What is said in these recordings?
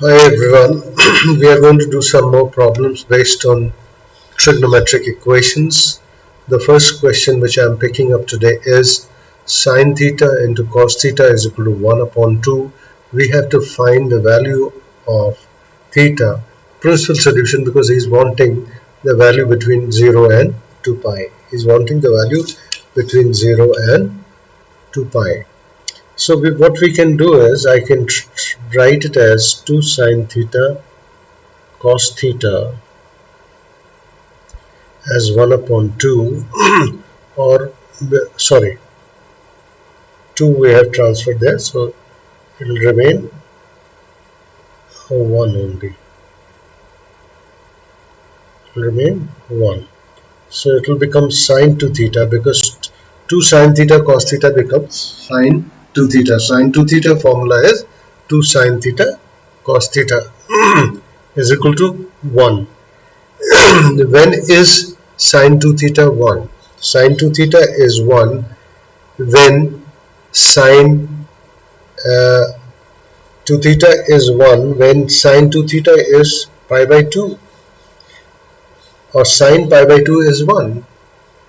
Hi everyone, we are going to do some more problems based on trigonometric equations. The first question which I am picking up today is sine theta into cos theta is equal to 1 upon 2. We have to find the value of theta. Principal solution, because he is wanting the value between 0 and 2 pi. He is wanting the value between 0 and 2 pi. So what we can do is I can write it as 2 sine theta cos theta as 1 upon 2 or sorry 2 we have transferred there, so it will remain 1 only. It will remain 1. So it will become sine 2 theta, because 2 sine theta cos theta becomes sine 2 theta. Sine 2 theta formula is 2 sine theta cos theta is equal to 1. When is sine 2 theta 1? Sine 2 theta is 1 when sine 2 theta is 1 when sine 2 theta is pi by 2, or sine pi by 2 is 1.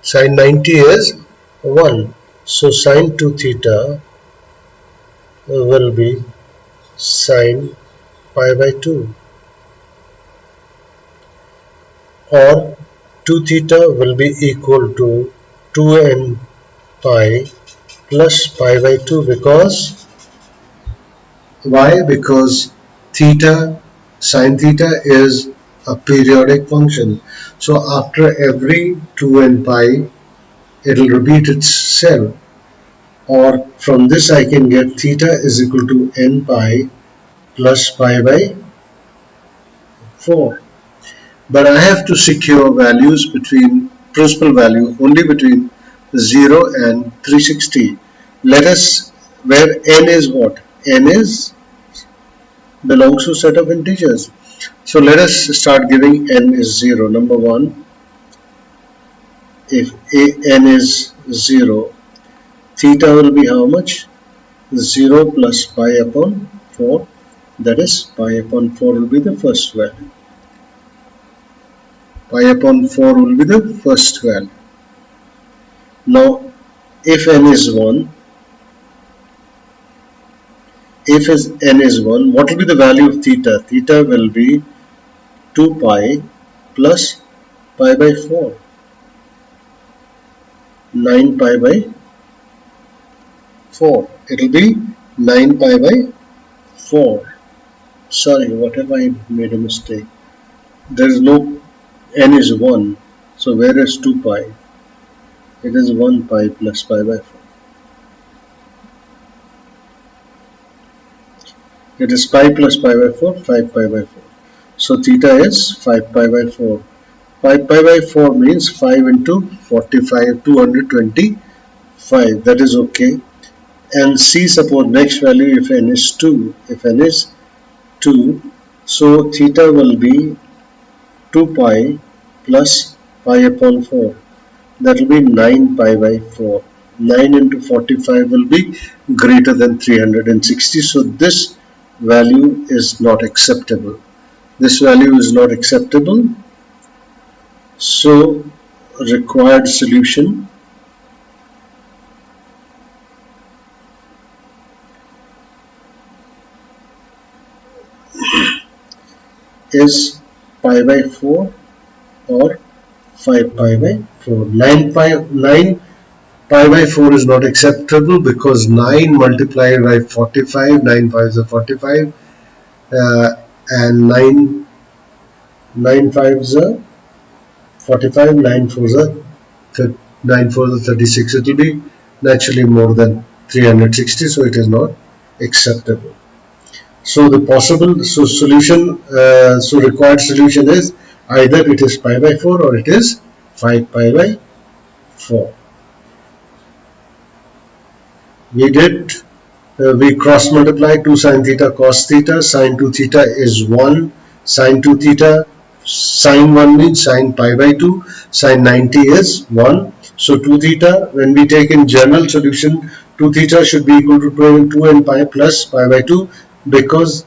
Sine 90 is 1. So sine 2 theta will be sine pi by 2, or 2 theta will be equal to 2n pi plus pi by 2, because why? Because theta, sine theta is a periodic function. So after every 2n pi, it will repeat itself. Or from this I can get theta is equal to n pi plus pi by 4. But I have to secure values between, principal value only between 0 and 360. Let us, where n is what? N is belongs to set of integers. So let us start giving n is 0. Number 1, if n is 0, theta will be how much? 0 plus pi upon 4, that is pi upon 4 will be the first value. Pi upon 4 will be the first value. Now if n is 1, n is 1, what will be the value of theta? Theta will be 2 pi plus pi by 4, 9 pi by 4. It will be 9 pi by 4. Sorry, what have I made a mistake? There is no, n is 1. So where is 2 pi? It is 1 pi plus pi by 4. It is pi plus pi by 4, 5 pi by 4. So theta is 5 pi by 4. 5 pi by 4 means 5 into 45, 225. That is okay. And see, suppose next value, if n is 2, so theta will be 2 pi plus pi upon 4. That will be 9 pi by 4. 9 into 45 will be greater than 360. So this value is not acceptable. This value is not acceptable. So required solution is pi by 4 or 5 pi by 4. 9 pi by 4 is not acceptable, because 9 multiplied by 45, 9 5s are 45, and 9 5s are 45, 9 4s are 36. It will be naturally more than 360, so it is not acceptable. So the possible solution, required solution is either it is pi by 4 or it is 5 pi by 4. We cross multiply 2 sine theta cos theta. Sine 2 theta is 1. Sine 2 theta, sine 1 means sine pi by 2. Sine 90 is 1. So 2 theta, when we take in general solution, 2 theta should be equal to 2 n pi plus pi by 2, because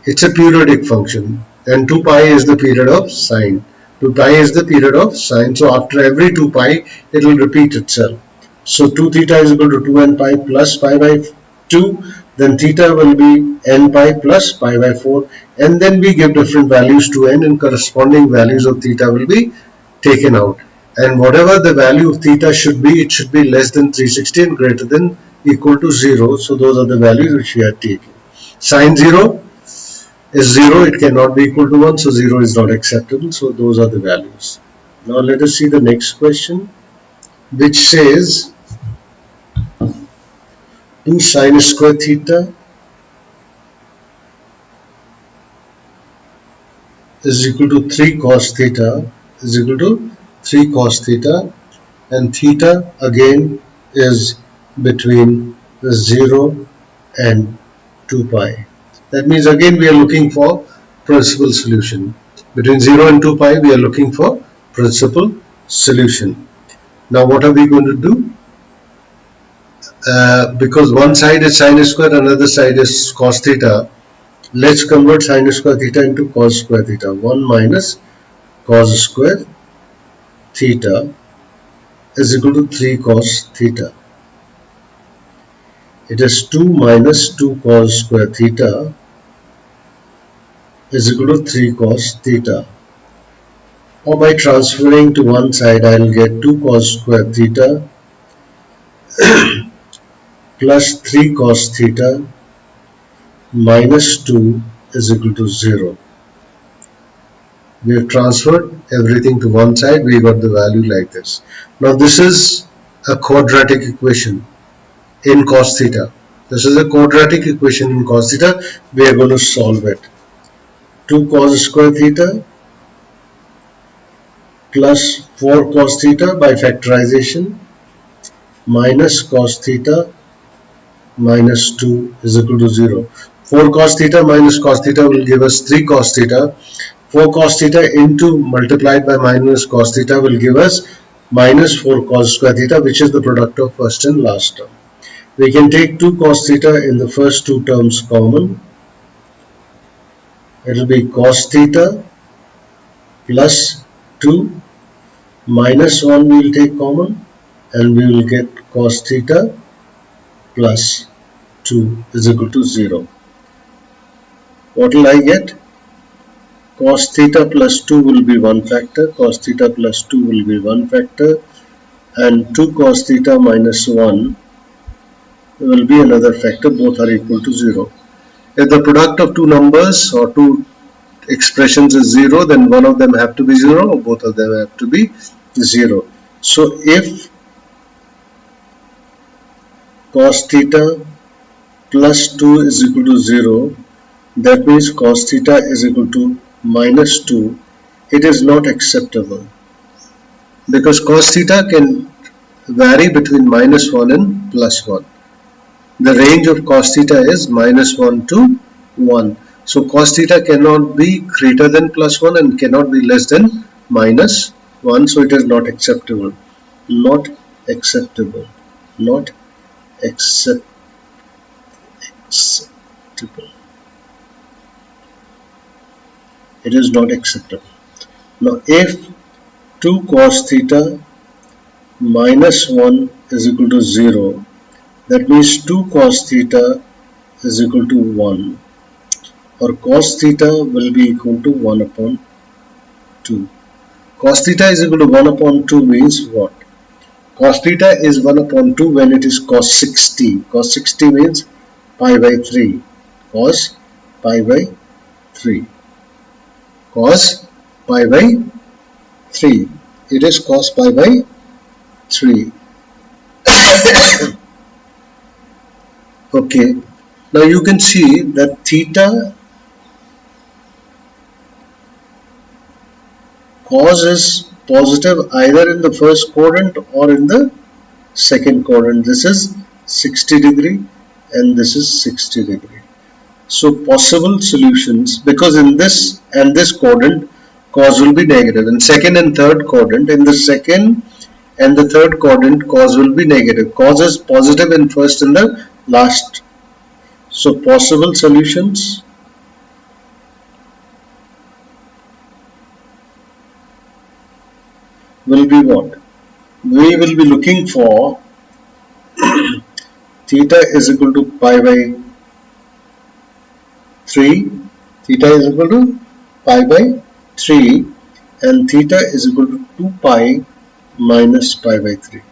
It's a periodic function, and 2 pi is the period of sine. 2 pi is the period of sine, so after every 2 pi, it will repeat itself. So 2 theta is equal to 2n pi plus pi by 2, then theta will be n pi plus pi by 4, and then we give different values to n, and corresponding values of theta will be taken out. And whatever the value of theta should be, it should be less than 360 and greater than equal to 0. So those are the values which we are taking. Sine 0 is 0, it cannot be equal to 1, so 0 is not acceptable. So those are the values. Now let us see the next question, which says 2 sine square theta is equal to 3 cos theta is equal to 3 cos theta, and theta again is between 0 and 2 pi. That means again we are looking for principal solution. Between 0 and 2 pi we are looking for principal solution. Now what are we going to do? Because one side is sine square, another side is cos theta, let's convert sine square theta into cos square theta. 1 minus cos square theta is equal to 3 cos theta. It is 2 minus 2 cos square theta is equal to 3 cos theta. Or by transferring to one side, I will get 2 cos square theta plus 3 cos theta minus 2 is equal to 0. We have transferred everything to one side, we got the value like this. Now this is a quadratic equation in cos theta. This is a quadratic equation in cos theta. We are going to solve it. 2 cos square theta plus 4 cos theta by factorization minus cos theta minus 2 is equal to 0. 4 cos theta minus cos theta will give us 3 cos theta. 4 cos theta into multiplied by minus cos theta will give us minus 4 cos square theta, which is the product of first and last term. We can take 2 cos theta in the first two terms common. It will be cos theta plus 2 minus 1 we will take common, and we will get cos theta plus 2 is equal to 0. What will I get? Cos theta plus 2 will be one factor, cos theta plus 2 will be one factor, and 2 cos theta minus 1 will be another factor. Both are equal to 0. If the product of two numbers or two expressions is 0, then one of them have to be 0 or both of them have to be 0. So if cos theta plus 2 is equal to 0, that means cos theta is equal to minus 2. It is not acceptable because cos theta can vary between minus 1 and plus 1. The range of cos theta is minus 1 to 1. So cos theta cannot be greater than plus 1 and cannot be less than minus 1. So it is not acceptable. Not acceptable. Not acceptable. It is not acceptable. Now if 2 cos theta minus 1 is equal to 0, that means 2 cos theta is equal to 1, or cos theta will be equal to 1 upon 2. Cos theta is equal to 1 upon 2 means what? Cos theta is 1 upon 2 when it is cos 60. Cos 60 means pi by 3. Cos pi by 3. Cos pi by 3. It is cos pi by 3. Okay, now you can see that theta cos is positive either in the first quadrant or in the second quadrant. This is 60 degree and this is 60 degree. So possible solutions, because in this and this quadrant cos will be negative. In second and third quadrant, in the second and the third quadrant cos will be negative. Cos is positive in first and the last. So possible solutions will be what? We will be looking for theta is equal to pi by 3. Theta is equal to pi by 3 and theta is equal to 2 pi minus pi by 3.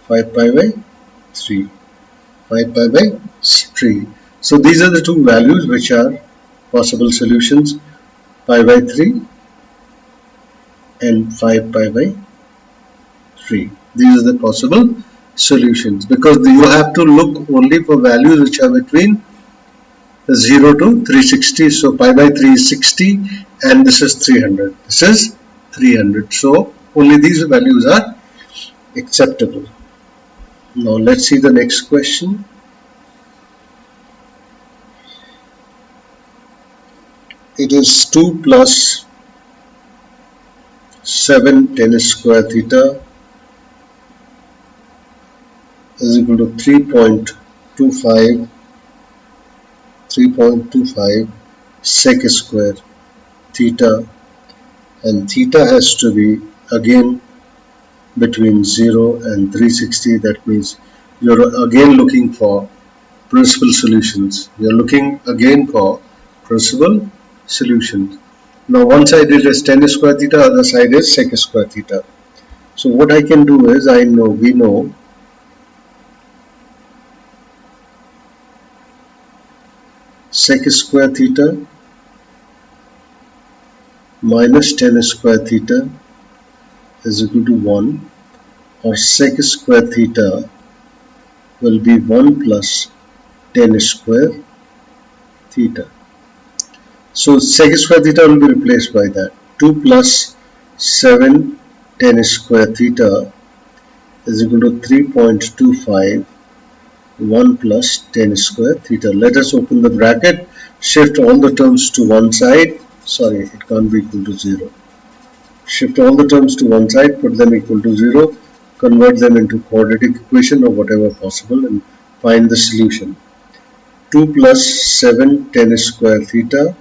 5 pi by 3. 5 pi by 3. So these are the two values which are possible solutions, pi by 3 and 5 pi by 3. These are the possible solutions, because you have to look only for values which are between 0 to 360. So pi by 3 is 60 and this is 300. This is 300. So only these values are acceptable. Now let's see the next question. It is 2 plus 7 tan square theta is equal to 3.25 sec square theta, and theta has to be again between 0 and 360. That means you're again looking for principal solutions. You're looking again for principal solutions. Now one side is tan square theta, other side is sec square theta. So what I can do is, we know sec square theta minus tan square theta is equal to 1, or sec square theta will be 1 plus tan square theta. So sec square theta will be replaced by that. 2 plus 7 tan square theta is equal to 3.25 1 plus tan square theta. Let us open the bracket, shift all the terms to one side. Sorry, it can't be equal to 0. Shift all the terms to one side, put them equal to 0, convert them into quadratic equation or whatever possible, and find the solution. 2 plus 7 tan square theta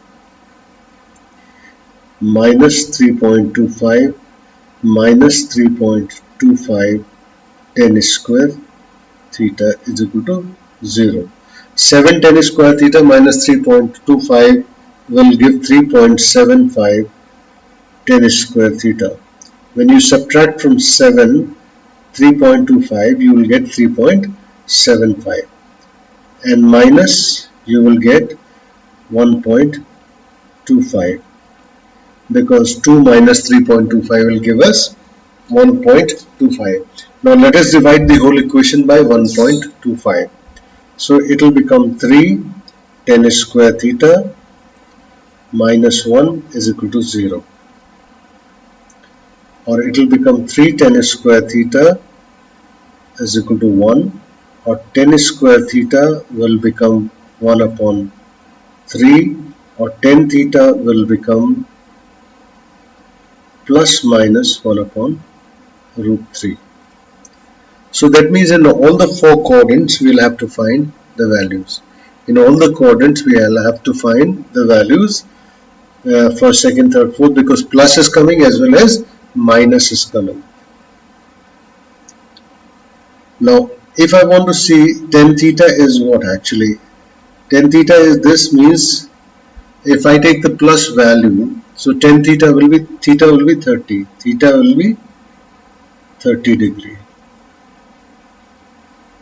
minus 3.25 minus 3.25 tan square theta is equal to 0. 7 tan square theta minus 3.25 will give 3.75 tan square theta. When you subtract from 7 3.25, you will get 3.75, and minus you will get 1.25, because 2 minus 3.25 will give us 1.25. Now let us divide the whole equation by 1.25. So it will become 3 tan square theta minus 1 is equal to 0. Or it will become 3 tan square theta is equal to 1, or tan square theta will become 1 upon 3, or tan theta will become plus minus 1 upon root 3. So that means in all the 4 quadrants we will have to find the values. In all the quadrants we will have to find the values first, second, third, fourth, because plus is coming as well as minus is coming. Now if I want to see tan theta is what actually? Tan theta is this, means if I take the plus value, so tan theta will be 30. Theta will be 30 degree.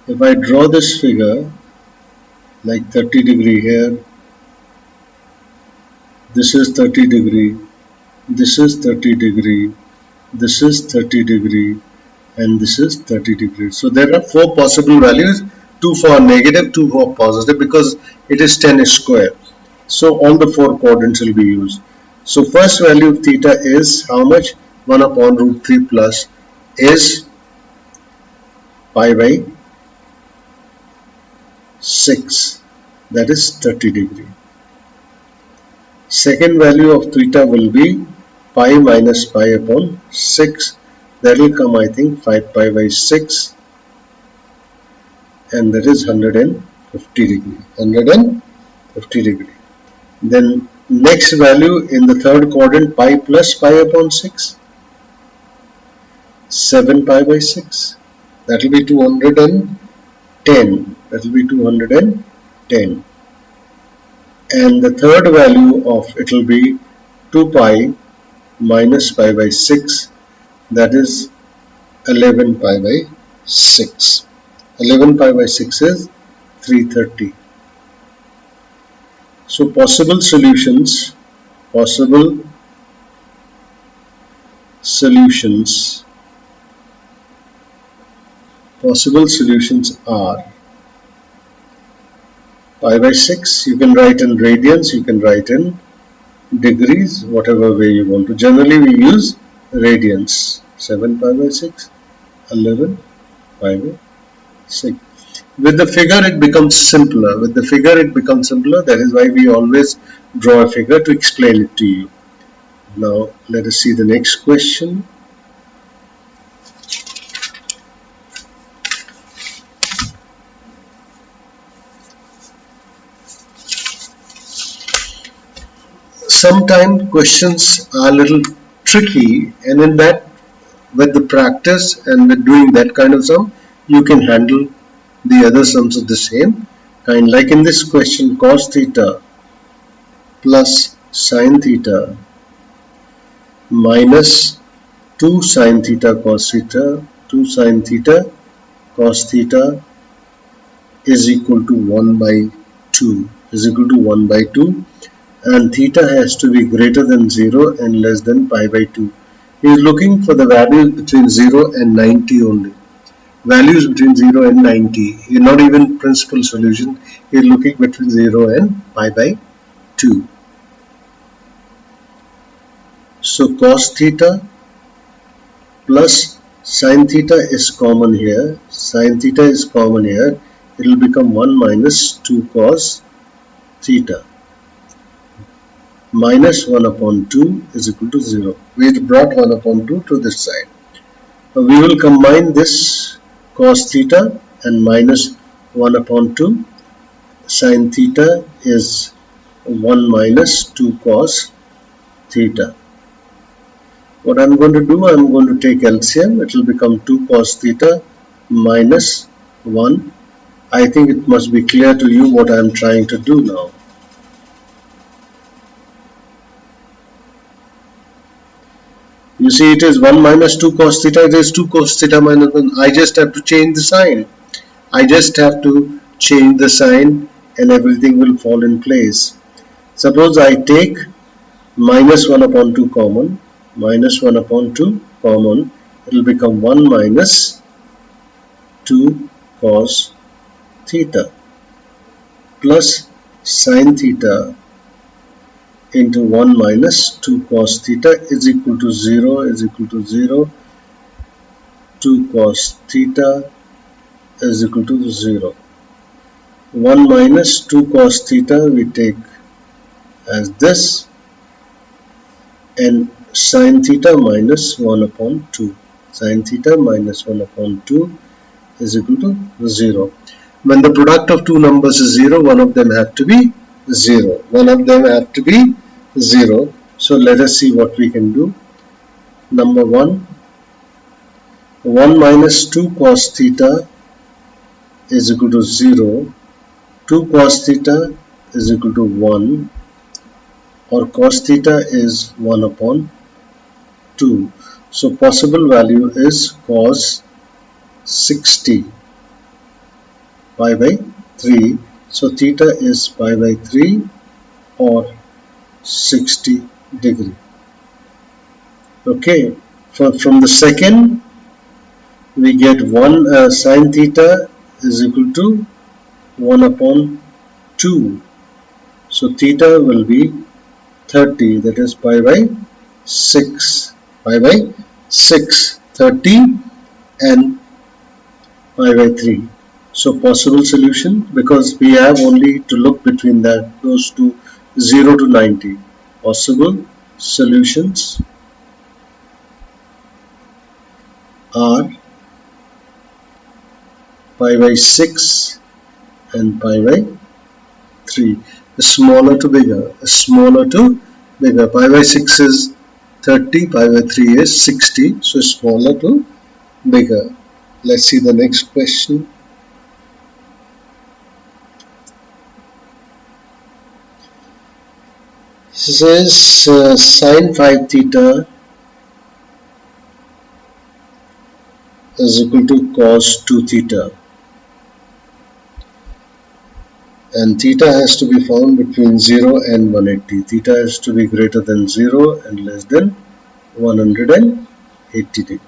If I draw this figure like 30 degree here, this is 30 degree, this is 30 degree, this is 30 degree, and this is 30 degree. So there are 4 possible values, 2 for negative, 2 for positive, because it is tan square. So all the 4 quadrants will be used. So first value of theta is how much? 1 upon root 3 plus is pi by 6, that is 30 degree. Second value of theta will be pi minus pi upon 6, that will come, I think, 5 pi by 6, and that is 150 degree. 150 degree. Then Next value in the third quadrant, pi plus pi upon 6, 7 pi by 6. That will be 210. That will be 210. And the third value of it will be 2 pi minus pi by 6, that is 11 pi by 6. 11 pi by 6 is 330. So possible solutions are pi by 6, you can write in radians, you can write in degrees, whatever way you want to. Generally we use radians. 7 pi by 6, 11 pi by 6. With the figure it becomes simpler. That is why we always draw a figure to explain it to you. Now let us see the next question. Sometimes questions are a little tricky, and in that, with the practice and with doing that kind of sum, you can handle the other sums of the same kind. Like in this question, cos theta plus sin theta minus 2 sin theta cos theta, 2 sin theta cos theta is equal to 1 by 2, and theta has to be greater than 0 and less than pi by 2. He is looking for the values between 0 and 90 only. Values between 0 and 90. He is not even principal solution. He is looking between 0 and pi by 2. So cos theta plus sin theta is common here. It will become 1 minus 2 cos theta. Minus 1 upon 2 is equal to 0. We brought 1 upon 2 to this side. Now we will combine this cos theta and minus 1 upon 2. Sin theta is 1 minus 2 cos theta. What I am going to do, I am going to take LCM. It will become 2 cos theta minus 1. I think it must be clear to you what I am trying to do now. You see, it is 1 minus 2 cos theta. It is 2 cos theta minus 1. I just have to change the sign. And everything will fall in place. Suppose I take minus 1 upon 2 common. It will become 1 minus 2 cos theta plus sin theta into 1 minus 2 cos theta is equal to 0, 2 cos theta is equal to 0. 1 minus 2 cos theta we take as this, and sin theta minus 1 upon 2. Sin theta minus 1 upon 2 is equal to 0. When the product of two numbers is 0, one of them have to be 0. So let us see what we can do. Number 1, 1 minus 2 cos theta is equal to 0. 2 cos theta is equal to 1, or cos theta is 1 upon 2. So possible value is cos 60 pi by 3. So theta is pi by 3 or 60 degree. Okay, from the second we get 1 sin theta is equal to 1 upon 2. So theta will be 30, that is pi by 6, 30 and pi by 3. So possible solution, because we have only to look between those two, 0 to 90. Possible solutions are pi by 6 and pi by 3. smaller to bigger, smaller to bigger. Pi by 6 is 30, pi by 3 is 60, so smaller to bigger. Let's see the next question. This is sine 5 theta is equal to cos 2 theta, and theta has to be found between 0 and 180. Theta has to be greater than 0 and less than 180 degree.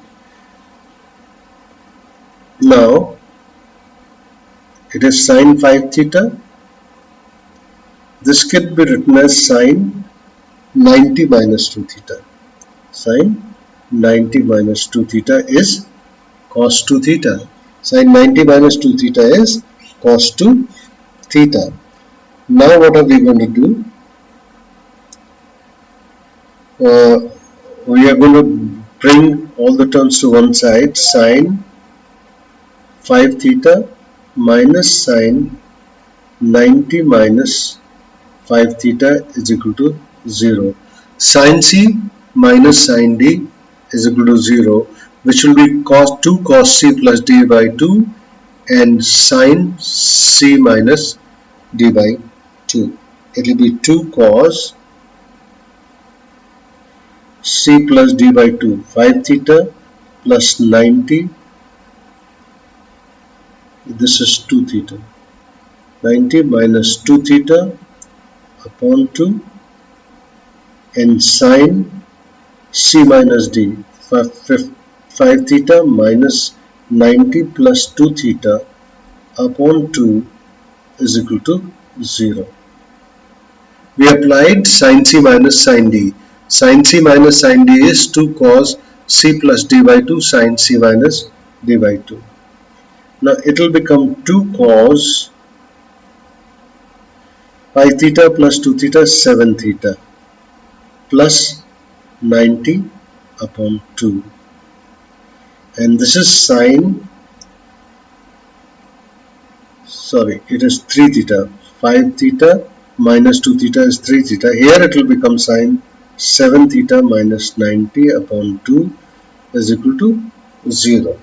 Now it is sine 5 theta. This can be written as sine 90 minus 2 theta. Sine 90 minus 2 theta is cos 2 theta. Sine 90 minus 2 theta is cos 2 theta. Now what are we going to do? We are going to bring all the terms to one side. Sine 5 theta minus sine 90 minus 5 theta is equal to 0. Sin C minus sin D is equal to 0, which will be cos 2 cos C plus D by 2 and sin C minus D by 2. It will be 2 cos C plus D by 2, 5 theta plus 90. This is 2 theta. 90 minus 2 theta upon 2 and sin C minus D, 5 theta minus 90 plus 2 theta upon 2 is equal to 0. We applied sin C minus sin D. Sin C minus sin D is 2 cos C plus D by 2 sin C minus D by 2. Now it will become 2 cos 5 theta plus 2 theta 7 theta plus 90 upon 2, and this is sine, it is 3 theta. 5 theta minus 2 theta is 3 theta. Here it will become sine 7 theta minus 90 upon 2 is equal to 0.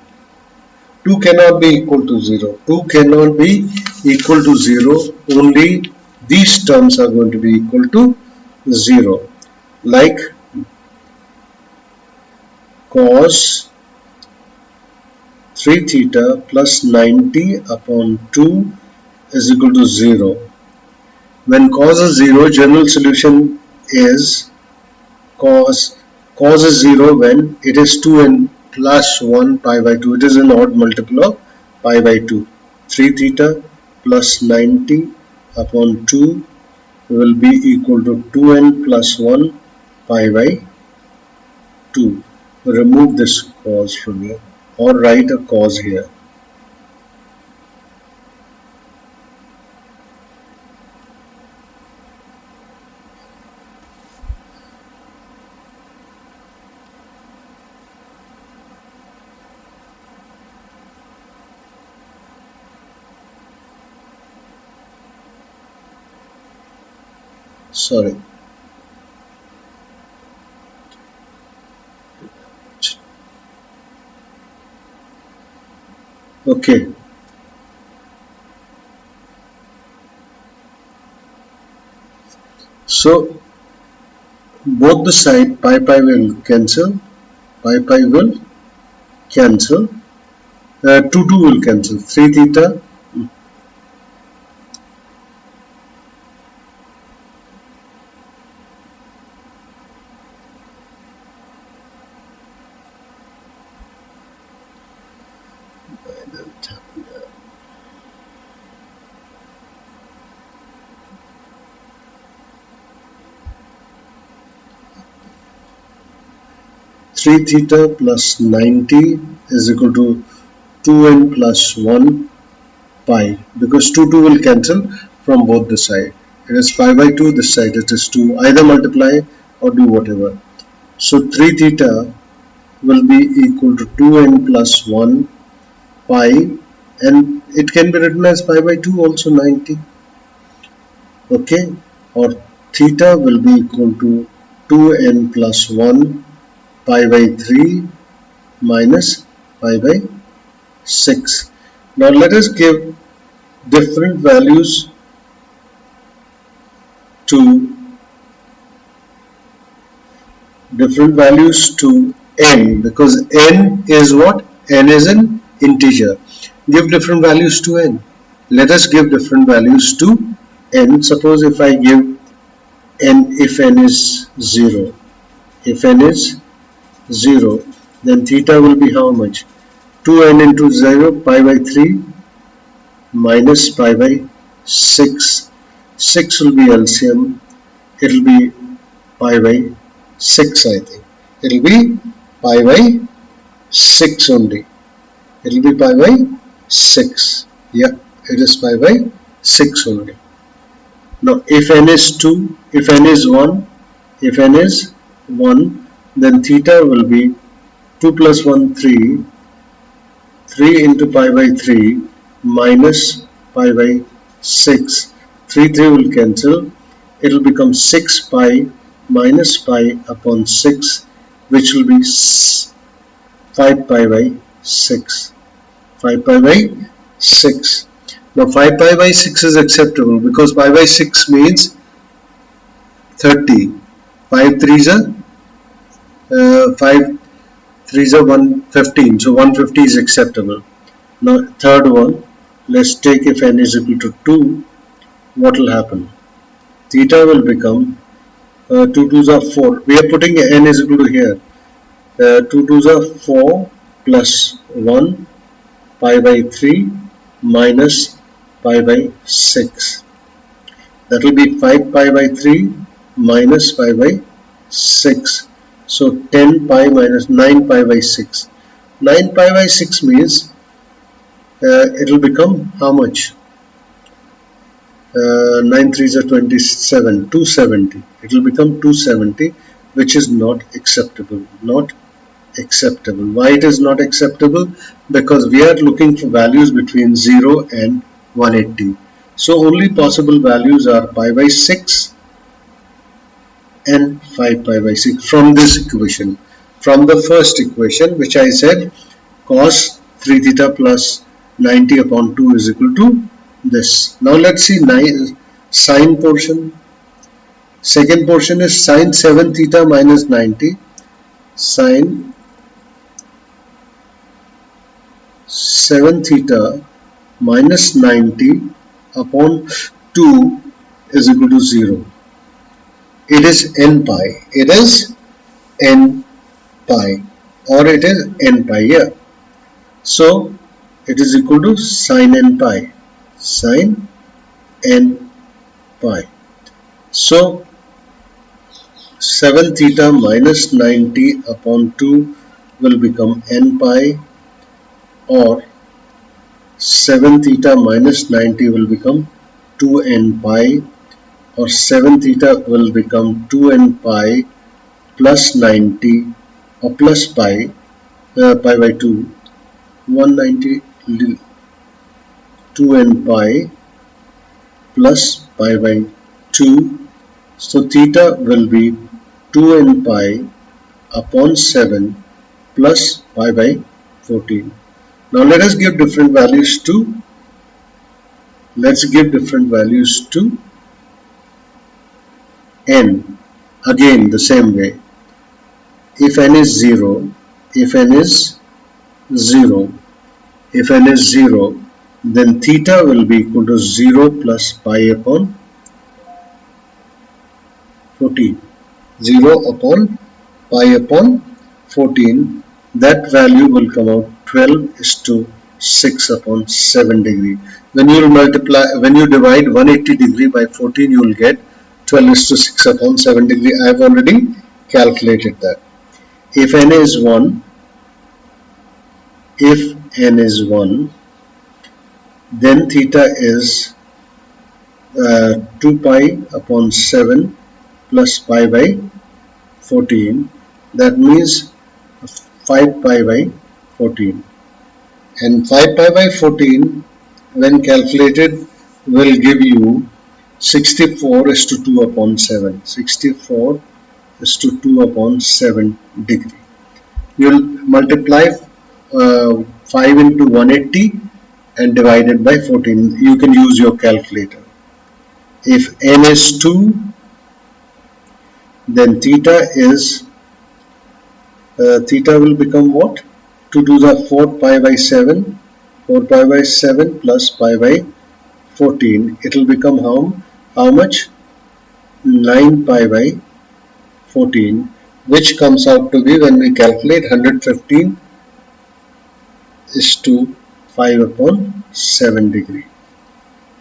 2 cannot be equal to 0. 2 cannot be equal to 0. Only these terms are going to be equal to 0. Like cos 3 theta plus 90 upon 2 is equal to 0. When cos is 0, general solution is cos is 0 when it is 2 and plus 1 pi by 2. It is an odd multiple of pi by 2. 3 theta plus 90 upon 2 will be equal to 2n plus 1 pi by 2. Remove this cos from here or write a cos here. Sorry. Okay. So both the side pi will cancel, pi will cancel, 2 will cancel, 3 theta three theta plus 90 is equal to 2n plus 1 pi, because 2 will cancel from both the side. It is pi by 2, this side it is 2. Either multiply or do whatever. So 3 theta will be equal to 2n plus 1 pi, and it can be written as pi by 2 also 90. okay, or theta will be equal to 2n plus 1 pi by 3 minus pi by 6. Now let us give different values to n, because n is what? N is an integer. Give different values to n. Let us give different values to n. Suppose if I give n, if n is 0, if n is 0, then theta will be how much? 2n into 0, pi by 3 minus pi by 6. 6 will be LCM. It will be pi by 6, I think. It will be pi by 6 only. It will be pi by 6. Yeah, it is pi by 6 only. Now, if n is 2, if n is 1, if n is 1, then theta will be 2 plus 1, 3. 3 into pi by 3 minus pi by 6. 3 will cancel. It will become 6 pi minus pi upon 6, which will be 5 pi by 6. 5 pi by 6. Now 5 pi by 6 is acceptable because pi by 6 means 30. 5 3s are 5 3s are 115. So 150 is acceptable. Now third one, let's take if n is equal to 2. What will happen? Theta will become 2 2s are 4. We are putting n is equal to here. 2 2s are 4 plus 1 pi by 3 minus pi by 6. That will be 5 pi by 3 minus pi by 6. So 10 pi minus 9 pi by 6. 9 pi by 6 means it will become how much? 9 3s are 27, 270. It will become 270, which is not acceptable. Not acceptable. Why it is not acceptable? Because we are looking for values between 0 and 180. So only possible values are pi by 6 and 5 pi by 6 from this equation. From the first equation, which I said cos 3 theta plus 90 upon 2 is equal to this. Now let's see sine portion. Second portion is sine 7 theta minus 90. Sine 7 theta minus 90 upon 2 is equal to 0. It is n pi. It is n pi, or it is n pi, yeah. So it is equal to sine n pi. Sine n pi. So 7 theta minus 90 upon 2 will become n pi, or 7 theta minus 90 will become 2n pi, or 7 theta will become 2n pi plus 90 or plus pi, pi by 2, 190 2n pi plus pi by 2. So theta will be 2n pi upon 7 plus pi by 14. Now let us give different values to, n. Again the same way. If n is 0, if n is 0, if n is 0, then theta will be equal to 0 plus pi upon 14. 0 upon pi upon 14. That value will come out 12 is to 6 upon 7 degree. When you divide 180 degree by 14, you will get 12 is to 6 upon 7 degree. I have already calculated that. If n is 1, then theta is 2 pi upon 7 plus pi by 14. That means 5 pi by 14. And 5 pi by 14 when calculated will give you 64 is to 2 upon 7. 64 is to 2 upon 7 degree. You'll multiply 5 into 180 and divide it by 14. You can use your calculator. If n is 2, then theta will become what? 2 to the 4 pi by 7. 4 pi by 7 plus pi by 14. It will become how much? 9 pi by 14, which comes out to be, when we calculate, 115 is to 5 upon 7 degree.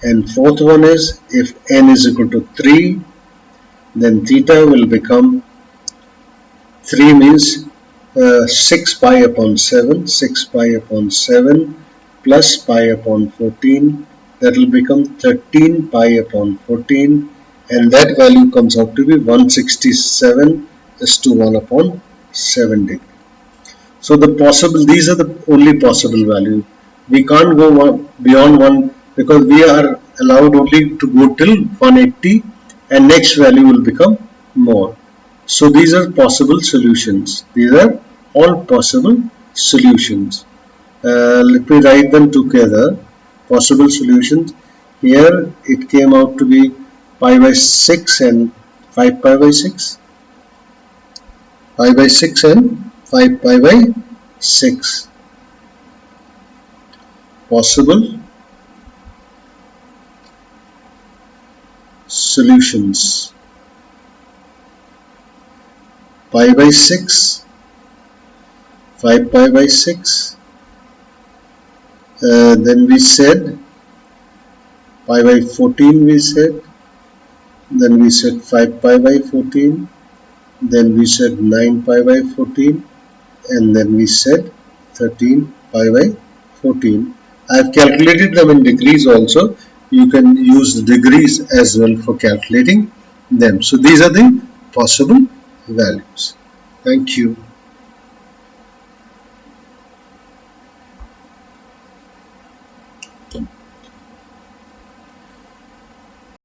And fourth one is, if n is equal to 3, then theta will become 3 means 6 pi upon 7, 6 pi upon 7 plus pi upon 14, that will become 13 pi upon 14, and that value comes out to be 167 is to 1 upon 7 degree. So these are the only possible values. We can't go beyond 1 because we are allowed only to go till 180, and next value will become more. So these are possible solutions. These are all possible solutions. Let me write them together. Possible solutions. Here it came out to be pi by 6 and 5 pi by 6. Pi by 6 and 5 pi by 6. Possible solutions. Pi by 6, 5 pi by 6, then we said pi by 14, we said, then we said 5 pi by 14, then we said 9 pi by 14, and then we said 13 pi by 14. I have calculated them in degrees also. You can use the degrees as well for calculating them. So these are the possible values. Thank you.